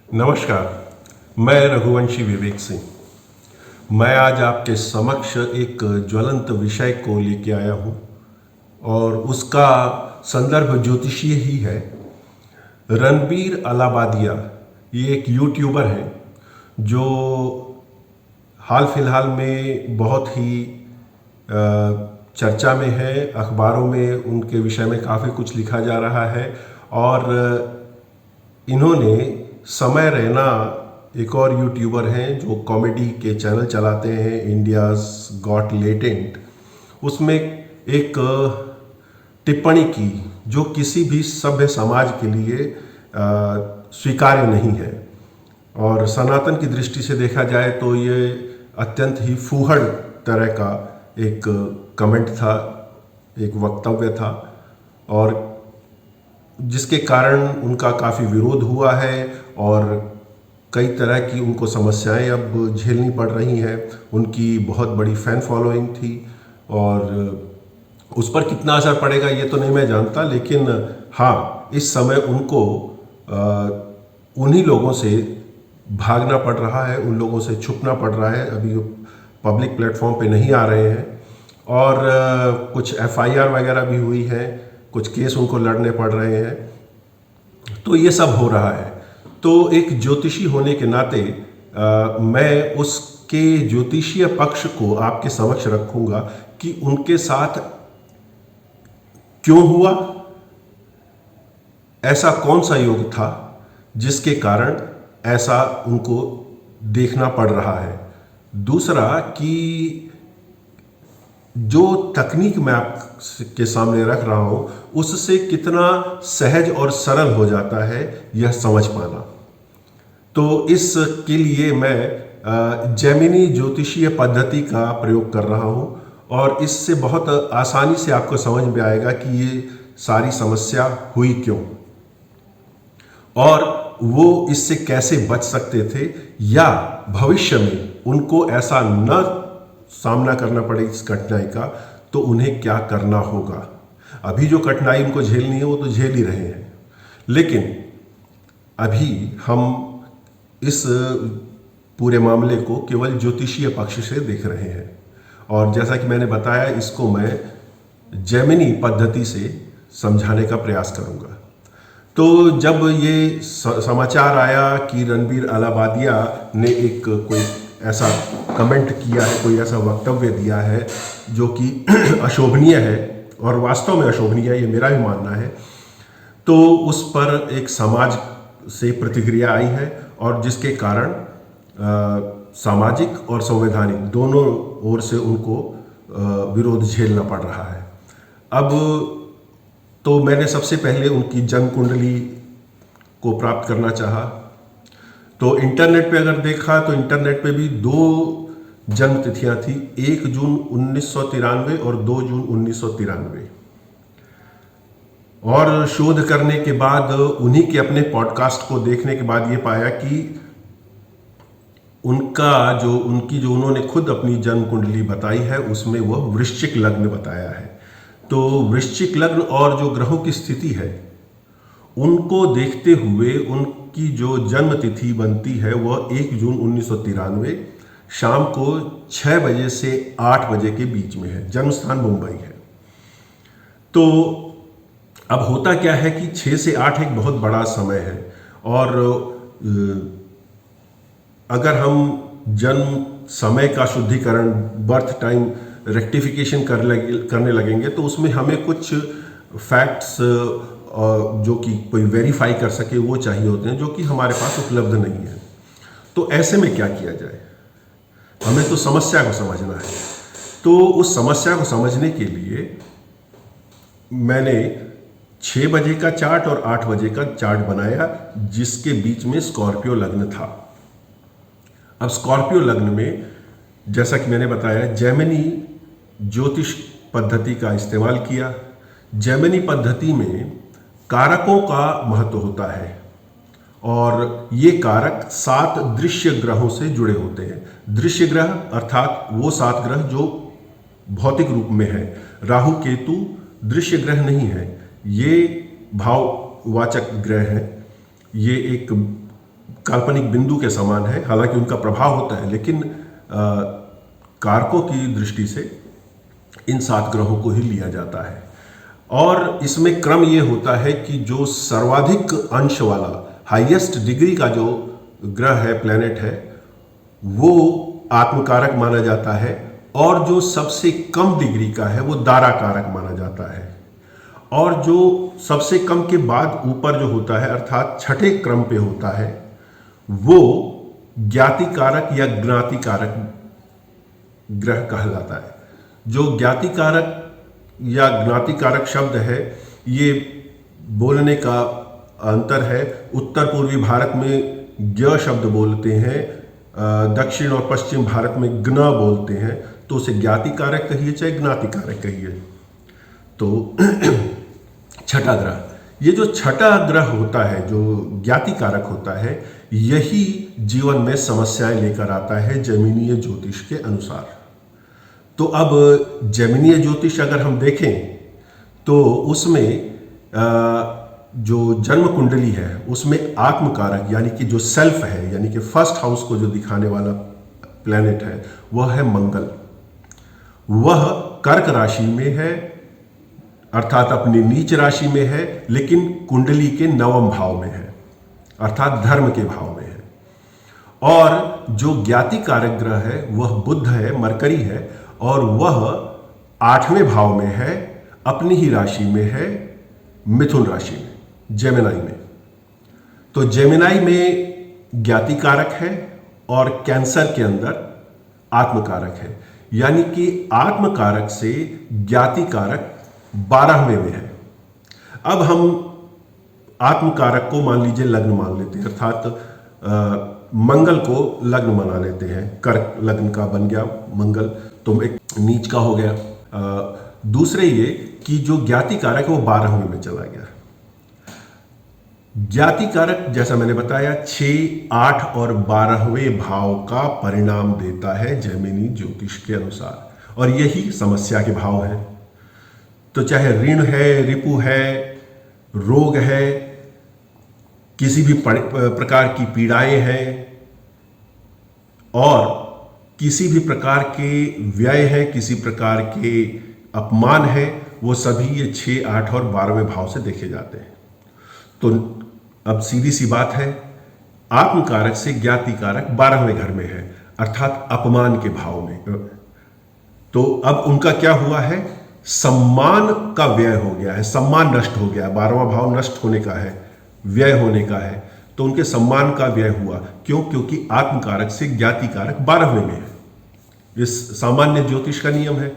नमस्कार। मैं रघुवंशी विवेक सिंह। मैं आज आपके समक्ष एक ज्वलंत विषय को लेके आया हूँ और उसका संदर्भ ज्योतिषीय ही है। रणबीर अलाबादिया ये एक यूट्यूबर हैं जो हाल फिलहाल में बहुत ही चर्चा में है। अखबारों में उनके विषय में काफ़ी कुछ लिखा जा रहा है और इन्होंने समय रैना एक और यूट्यूबर हैं जो कॉमेडी के चैनल चलाते हैं, इंडियाज़ गॉट लेटेंट, उसमें एक टिप्पणी की जो किसी भी सभ्य समाज के लिए स्वीकार्य नहीं है। और सनातन की दृष्टि से देखा जाए तो ये अत्यंत ही फूहड़ तरह का एक कमेंट था, एक वक्तव्य था और जिसके कारण उनका काफ़ी विरोध हुआ है और कई तरह की उनको समस्याएं अब झेलनी पड़ रही हैं। उनकी बहुत बड़ी फ़ैन फॉलोइंग थी और उस पर कितना असर पड़ेगा ये तो नहीं मैं जानता, लेकिन हाँ, इस समय उनको उन्हीं लोगों से भागना पड़ रहा है, उन लोगों से छुपना पड़ रहा है। अभी पब्लिक प्लेटफॉर्म पे नहीं आ रहे हैं और कुछ एफआईआर वगैरह भी हुई है, कुछ केस उनको लड़ने पड़ रहे हैं। तो ये सब हो रहा है। तो एक ज्योतिषी होने के नाते मैं उसके ज्योतिषीय पक्ष को आपके समक्ष रखूंगा कि उनके साथ क्यों हुआ, ऐसा कौन सा योग था जिसके कारण ऐसा उनको देखना पड़ रहा है। दूसरा कि जो तकनीक मैं आपके सामने रख रहा हूं उससे कितना सहज और सरल हो जाता है यह समझ पाना। तो इसके लिए मैं जेमिनी ज्योतिषीय पद्धति का प्रयोग कर रहा हूं और इससे बहुत आसानी से आपको समझ में आएगा कि ये सारी समस्या हुई क्यों और वो इससे कैसे बच सकते थे या भविष्य में उनको ऐसा न सामना करना पड़े इस कठिनाई का, तो उन्हें क्या करना होगा। अभी जो कठिनाई उनको झेलनी है वो तो झेल ही रहे हैं, लेकिन अभी हम इस पूरे मामले को केवल ज्योतिषीय पक्ष से देख रहे हैं और जैसा कि मैंने बताया, इसको मैं जेमिनी पद्धति से समझाने का प्रयास करूंगा। तो जब ये समाचार आया कि रणबीर अलाबादिया ने एक कोई ऐसा कमेंट किया है, कोई ऐसा वक्तव्य दिया है जो कि अशोभनीय है और वास्तव में अशोभनीय है, ये मेरा भी मानना है, तो उस पर एक समाज से प्रतिक्रिया आई है और जिसके कारण सामाजिक और संवैधानिक दोनों ओर से उनको विरोध झेलना पड़ रहा है। अब तो मैंने सबसे पहले उनकी जन्म कुंडली को प्राप्त करना चाहा। तो इंटरनेट पे अगर देखा तो इंटरनेट पे भी दो जन्म तिथियां थी, 1 जून 1993 और 2 जून 1993। और शोध करने के बाद उन्हीं के अपने पॉडकास्ट को देखने के बाद ये पाया कि उनकी जो उन्होंने खुद अपनी जन्म कुंडली बताई है उसमें वह वृश्चिक लग्न बताया है। तो वृश्चिक लग्न और जो ग्रहों की स्थिति है उनको देखते हुए उनकी जो जन्म तिथि बनती है वह 1 जून 1993 शाम को 6 बजे से 8 बजे के बीच में है। जन्म स्थान मुंबई है। तो अब होता क्या है कि 6 से 8 एक बहुत बड़ा समय है और अगर हम जन्म समय का शुद्धिकरण, बर्थ टाइम रेक्टिफिकेशन करने लगेंगे तो उसमें हमें कुछ फैक्ट्स जो कि कोई वेरीफाई कर सके वो चाहिए होते हैं, जो कि हमारे पास उपलब्ध नहीं है। तो ऐसे में क्या किया जाए, हमें तो समस्या को समझना है। तो उस समस्या को समझने के लिए मैंने 6 बजे का चार्ट और 8 बजे का चार्ट बनाया जिसके बीच में स्कॉर्पियो लग्न था। अब स्कॉर्पियो लग्न में जैसा कि मैंने बताया जेमिनी ज्योतिष पद्धति का इस्तेमाल किया। जेमिनी पद्धति में कारकों का महत्व होता है और ये कारक 7 दृश्य ग्रहों से जुड़े होते हैं। दृश्य ग्रह अर्थात वो 7 ग्रह जो भौतिक रूप में है। राहु केतु दृश्य ग्रह नहीं है, ये भाववाचक ग्रह हैं। ये एक काल्पनिक बिंदु के समान है। हालांकि उनका प्रभाव होता है, लेकिन कारकों की दृष्टि से इन 7 ग्रहों को ही लिया जाता है। और इसमें क्रम ये होता है कि जो सर्वाधिक अंश वाला, हाईएस्ट डिग्री का जो ग्रह है, प्लैनेट है, वो आत्मकारक माना जाता है, और जो सबसे कम डिग्री का है वो दाराकारक माना जाता है। और जो सबसे कम के बाद ऊपर जो होता है, अर्थात छठे क्रम पे होता है, वो ज्ञातिकारक या ज्ञातिकारक ग्रह कहलाता है। जो ज्ञातिकारक या ज्ञातिकारक शब्द है, ये बोलने का अंतर है। उत्तर पूर्वी भारत में ज्ञ शब्द बोलते हैं, दक्षिण और पश्चिम भारत में ज्ञ बोलते हैं। तो उसे ज्ञातिकारक कहिए चाहे ज्ञातिकारक कहिए। तो छठा ग्रह, ये जो छठा ग्रह होता है, जो ज्ञातिकारक होता है, यही जीवन में समस्याएं लेकर आता है जैमिनीय ज्योतिष के अनुसार। तो अब जैमिनीय ज्योतिष अगर हम देखें तो उसमें जो जन्म कुंडली है उसमें आत्मकारक यानी कि जो सेल्फ है, यानी कि फर्स्ट हाउस को जो दिखाने वाला प्लैनेट है, वह है मंगल। वह कर्क राशि में है, अर्थात अपनी नीच राशि में है, लेकिन कुंडली के 9वें भाव में है, अर्थात धर्म के भाव में है। और जो ज्ञातिकारक ग्रह है वह बुध है, मरकरी है, और वह 8वें भाव में है, अपनी ही राशि में है, मिथुन राशि में, जेमिनाई में। तो जेमिनाई में ज्ञातिकारक है और कैंसर के अंदर आत्मकारक है, यानी कि आत्मकारक से ज्ञातिकारक 12वें में है। अब हम आत्मकारक को मान लीजिए लग्न मान लेते हैं, अर्थात मंगल को लग्न बना लेते हैं। कर्क लग्न का बन गया मंगल, तो एक नीच का हो गया। दूसरे ये कि जो ज्ञातिकारक है वो 12वें में चला गया। ज्ञातिकारक जैसा मैंने बताया 6, 8 और 12वें भाव का परिणाम देता है जैमिनी ज्योतिष के अनुसार, और यही समस्या के भाव है। तो चाहे ऋण है, रिपु है, रोग है, किसी भी प्रकार की पीड़ाएं हैं, और किसी भी प्रकार के व्यय है, किसी प्रकार के अपमान है, वो सभी ये 6, 8 और 12वें भाव से देखे जाते हैं। तो अब सीधी सी बात है, आत्मकारक से ज्ञातिकारक 12वें घर में है, अर्थात अपमान के भाव में। तो अब उनका क्या हुआ है, सम्मान का व्यय हो गया है, सम्मान नष्ट हो गया। 12वां भाव नष्ट होने का है, व्यय होने का है, तो उनके सम्मान का व्यय हुआ। क्यों? क्योंकि आत्मकारक से ज्ञातिकारक 12वें में है। इस सामान्य ज्योतिष का नियम है।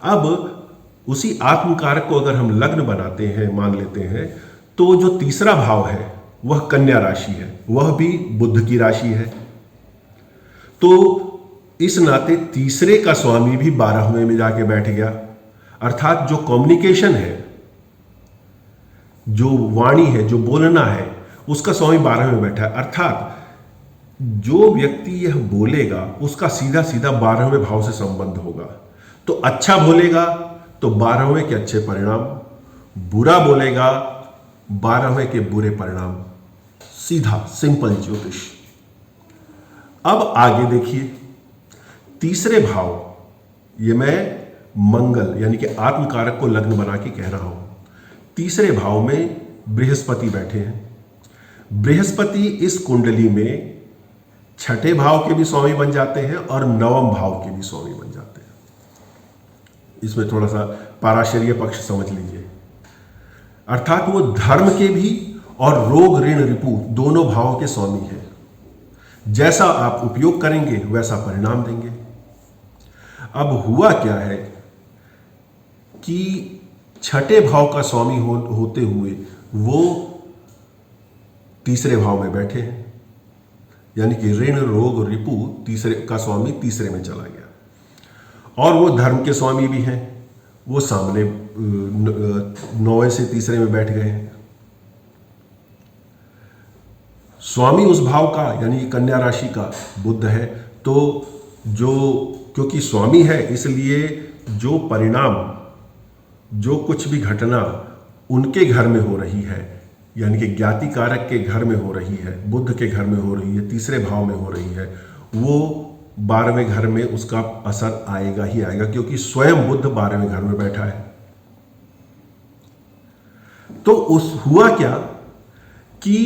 अब उसी आत्मकारक को अगर हम लग्न बनाते हैं, मान लेते हैं, तो जो तीसरा भाव है वह कन्या राशि है, वह भी बुध की राशि है। तो इस नाते तीसरे का स्वामी भी 12वें में जाके बैठ गया, अर्थात जो कम्युनिकेशन है, जो वाणी है, जो बोलना है, उसका स्वामी 12वें में बैठा है। अर्थात जो व्यक्ति यह बोलेगा उसका सीधा सीधा 12वें भाव से संबंध होगा। तो अच्छा बोलेगा तो 12वें के अच्छे परिणाम, बुरा बोलेगा 12वें के बुरे परिणाम। सीधा सिंपल ज्योतिष। अब आगे देखिए, तीसरे भाव, ये मैं मंगल यानी कि आत्मकारक को लग्न बना के कह रहा हूं। तीसरे भाव में बृहस्पति बैठे हैं। बृहस्पति इस कुंडली में छठे भाव के भी स्वामी बन जाते हैं और 9वें भाव के भी स्वामी बन जाते हैं। इसमें थोड़ा सा पाराशरीय पक्ष समझ लीजिए, अर्थात वो धर्म के भी और रोग ऋण रिपु दोनों भावों के स्वामी हैं। जैसा आप उपयोग करेंगे वैसा परिणाम देंगे। अब हुआ क्या है कि छठे भाव का स्वामी होते हुए वो तीसरे भाव में बैठे हैं, यानी कि ऋण रोग रिपु तीसरे का स्वामी तीसरे में चला गया। और वो धर्म के स्वामी भी हैं, वो सामने 9वें से तीसरे में बैठ गए हैं। स्वामी उस भाव का यानी कन्या राशि का बुध है। तो जो क्योंकि स्वामी है इसलिए जो परिणाम, जो कुछ भी घटना उनके घर में हो रही है, यानी कि ज्ञाति कारक के घर में हो रही है, बुध के घर में हो रही है, तीसरे भाव में हो रही है, वो 12वें घर में उसका असर आएगा ही आएगा, क्योंकि स्वयं बुध 12वें घर में बैठा है। तो उस हुआ क्या कि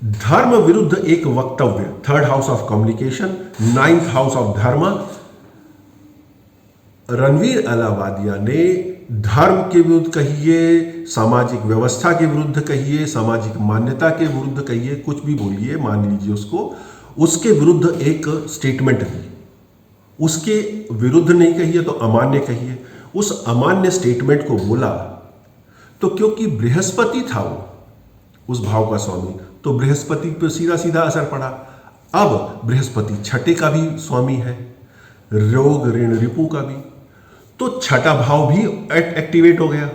धर्म विरुद्ध एक वक्तव्य, 3rd house of communication, 9th house of धर्म, रणवीर अलाहाबादिया ने धर्म के विरुद्ध कहिए, सामाजिक व्यवस्था के विरुद्ध कहिए, सामाजिक मान्यता के विरुद्ध कहिए, कुछ भी बोलिए, मान लीजिए उसको, उसके विरुद्ध एक स्टेटमेंट दी। उसके विरुद्ध नहीं कहिए तो अमान्य कहिए। उस अमान्य स्टेटमेंट को बोला तो क्योंकि बृहस्पति था वो उस भाव का स्वामी, तो बृहस्पति पे सीधा सीधा असर पड़ा। अब बृहस्पति छठे का भी स्वामी है, रोग ऋण रिपु का भी, तो छठा भाव भी एक्टिवेट हो गया।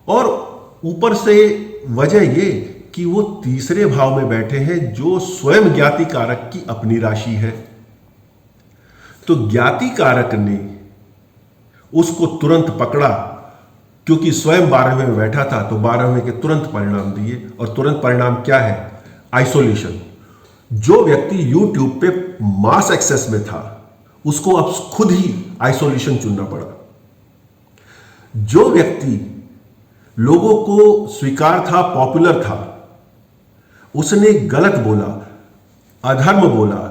और ऊपर से वजह ये कि वो तीसरे भाव में बैठे हैं जो स्वयं ज्ञाति कारक की अपनी राशि है। तो ज्ञाति कारक ने उसको तुरंत पकड़ा, क्योंकि स्वयं 12वें में बैठा था, तो 12वें के तुरंत परिणाम दिए। और तुरंत परिणाम क्या है? आइसोलेशन। जो व्यक्ति YouTube पे मास एक्सेस में था उसको अब खुद ही आइसोलेशन चुनना पड़ा। जो व्यक्ति लोगों को स्वीकार था, पॉपुलर था, उसने गलत बोला, अधर्म बोला,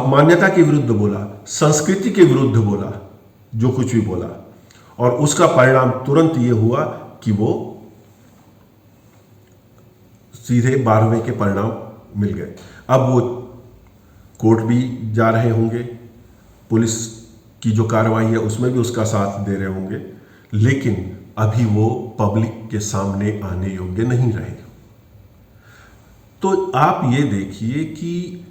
मान्यता के विरुद्ध बोला, संस्कृति के विरुद्ध बोला, जो कुछ भी बोला, और उसका परिणाम तुरंत ये हुआ कि वो सीधे 12वें के परिणाम मिल गए। अब वो कोर्ट भी जा रहे होंगे, पुलिस की जो कार्रवाई है उसमें भी उसका साथ दे रहे होंगे, लेकिन अभी वो पब्लिक के सामने आने योग्य नहीं रहे। तो आप ये देखिए कि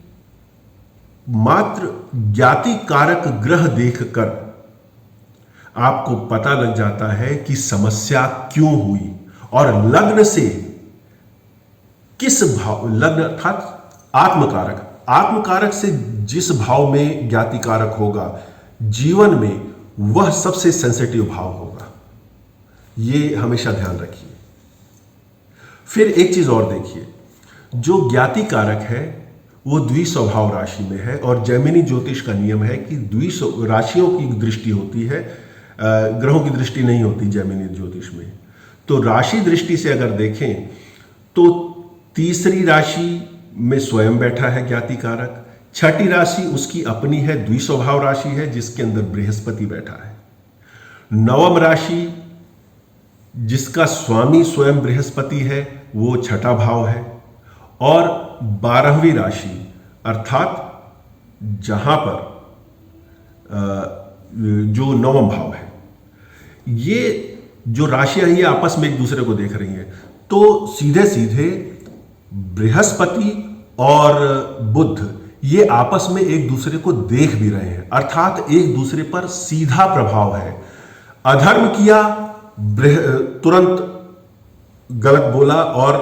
मात्र ज्ञाति कारक ग्रह देखकर आपको पता लग जाता है कि समस्या क्यों हुई, और लग्न से किस भाव, लग्न अर्थात आत्मकारक, आत्मकारक से जिस भाव में ज्ञाति कारक होगा जीवन में, वह सबसे सेंसिटिव भाव होगा। यह हमेशा ध्यान रखिए। फिर एक चीज और देखिए, जो ज्ञाति कारक है वो द्विस्वभाव राशि में है, और जैमिनी ज्योतिष का नियम है कि राशियों की दृष्टि होती है, ग्रहों की दृष्टि नहीं होती जैमिनी ज्योतिष में। तो राशि दृष्टि से अगर देखें तो तीसरी राशि में स्वयं बैठा है ज्ञाति कारक, छठी राशि उसकी अपनी है, द्विस्वभाव राशि है जिसके अंदर बृहस्पति बैठा है, नवम राशि जिसका स्वामी स्वयं बृहस्पति है वो छठा भाव है, और 12वीं राशि अर्थात जहां पर जो नवम भाव है, ये जो राशियां ये आपस में एक दूसरे को देख रही हैं, तो सीधे सीधे बृहस्पति और बुध ये आपस में एक दूसरे को देख भी रहे हैं, अर्थात एक दूसरे पर सीधा प्रभाव है। अधर्म किया, तुरंत गलत बोला और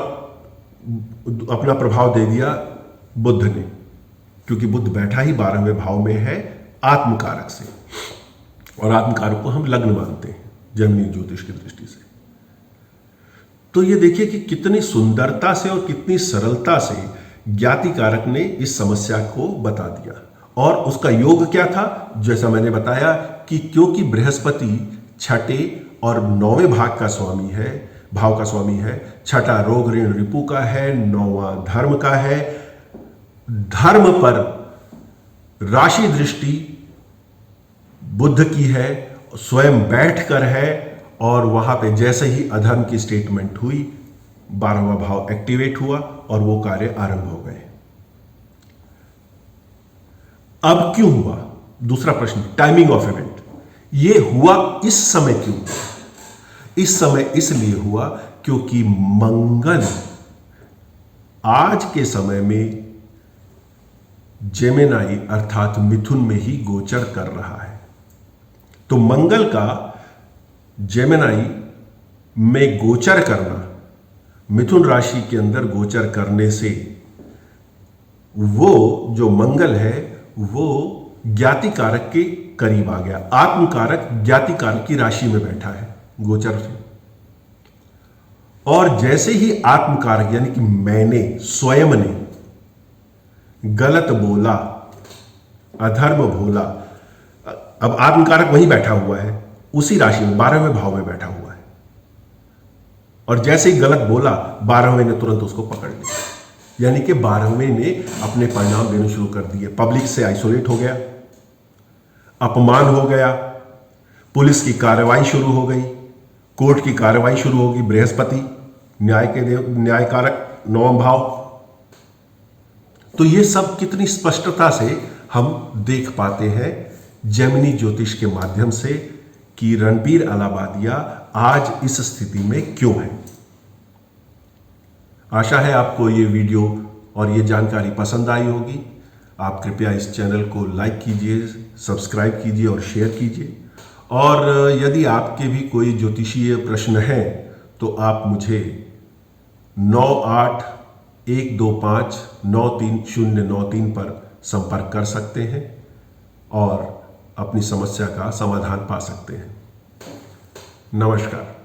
अपना प्रभाव दे दिया बुध ने, क्योंकि बुध बैठा ही 12वें भाव में है आत्मकारक से, और आत्मकारक को हम लग्न मानते हैं जैमिनी ज्योतिष की दृष्टि से। तो ये देखिए कि कितनी सुंदरता से और कितनी सरलता से ज्ञाति कारक ने इस समस्या को बता दिया। और उसका योग क्या था? जैसा मैंने बताया कि क्योंकि बृहस्पति छठे और 9वें भाग का स्वामी है, भाव का स्वामी है, छठा रोग ऋण रिपु का है, 9वां धर्म का है, धर्म पर राशि दृष्टि बुध की है, स्वयं बैठकर है, और वहां पे जैसे ही अधर्म की स्टेटमेंट हुई 12वां भाव एक्टिवेट हुआ और वो कार्य आरंभ हो गए। अब क्यों हुआ? दूसरा प्रश्न, टाइमिंग ऑफ इवेंट। ये हुआ इस समय क्यों? इस समय इसलिए हुआ क्योंकि मंगल आज के समय में जेमिनाई अर्थात मिथुन में ही गोचर कर रहा है। तो मंगल का जेमिनाई में गोचर करना, मिथुन राशि के अंदर गोचर करने से वो जो मंगल है वो ज्ञाति कारक के करीब आ गया। आत्मकारक ज्ञाति कारक की राशि में बैठा है गोचर से, और जैसे ही आत्मकारक यानी कि मैंने स्वयं ने गलत बोला, अधर्म भोला, अब आत्मकारक वहीं बैठा हुआ है, उसी राशि में 12वें भाव में बैठा हुआ है, और जैसे ही गलत बोला 12वें ने तुरंत उसको पकड़ लिया, यानी कि 12वें ने अपने परिणाम देने शुरू कर दिए। पब्लिक से आइसोलेट हो गया, अपमान हो गया, पुलिस की कार्रवाई शुरू हो गई, कोर्ट की कार्रवाई शुरू होगी। बृहस्पति न्याय के देव, न्यायकारक 9वां भाव। तो ये सब कितनी स्पष्टता से हम देख पाते हैं जेमिनी ज्योतिष के माध्यम से कि रणबीर अलाहाबादिया आज इस स्थिति में क्यों है। आशा है आपको ये वीडियो और ये जानकारी पसंद आई होगी। आप कृपया इस चैनल को लाइक कीजिए, सब्सक्राइब कीजिए और शेयर कीजिए। और यदि आपके भी कोई ज्योतिषीय प्रश्न हैं तो आप मुझे 9812593093 पर संपर्क कर सकते हैं और अपनी समस्या का समाधान पा सकते हैं। नमस्कार।